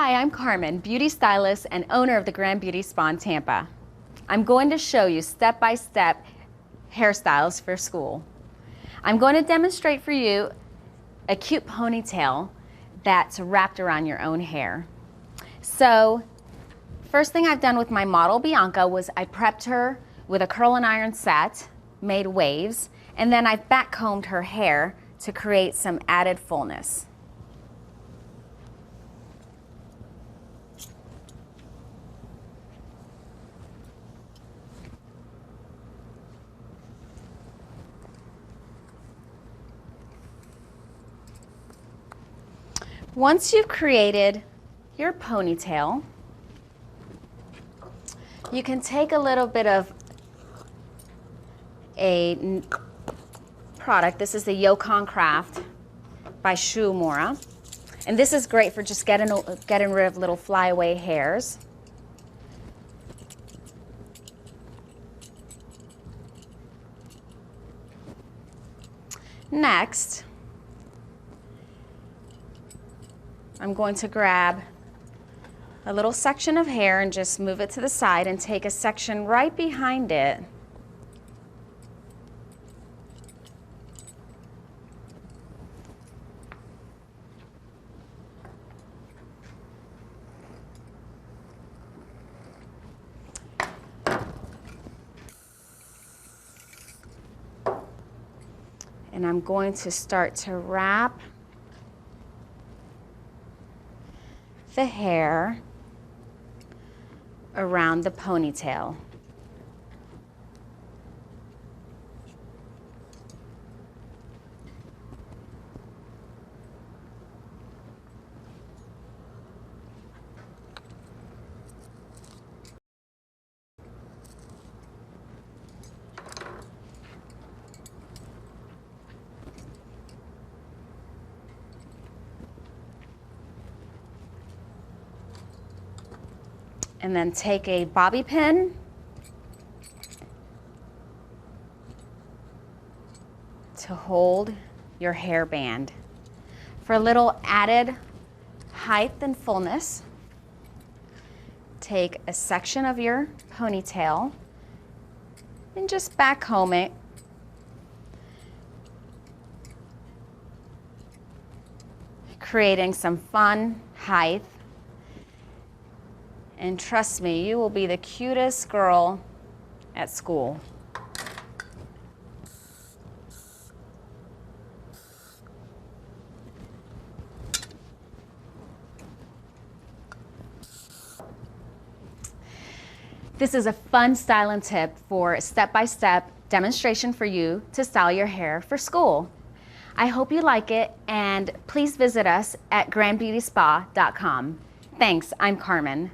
Hi, I'm Carmen, beauty stylist and owner of the Grand Beauty Spa in Tampa. I'm going to show you step-by-step hairstyles for school. I'm going to demonstrate for you a cute ponytail that's wrapped around your own hair. So, first thing I've done with my model Bianca was I prepped her with a curl and iron set, made waves, and then I've backcombed her hair to create some added fullness. Once you've created your ponytail, you can take a little bit of a product. This is the Yukon Craft by Shu Mora. And this is great for just getting rid of little flyaway hairs. Next, I'm going to grab a little section of hair and just move it to the side and take a section right behind it. And I'm going to start to wrap the hair around the ponytail. And then take a bobby pin to hold your hairband. For a little added height and fullness, take a section of your ponytail and just back comb it. Creating some fun height. And trust me, you will be the cutest girl at school. This is a fun styling tip for a step-by-step demonstration for you to style your hair for school. I hope you like it, and please visit us at grandbeautyspa.com. Thanks, I'm Carmen.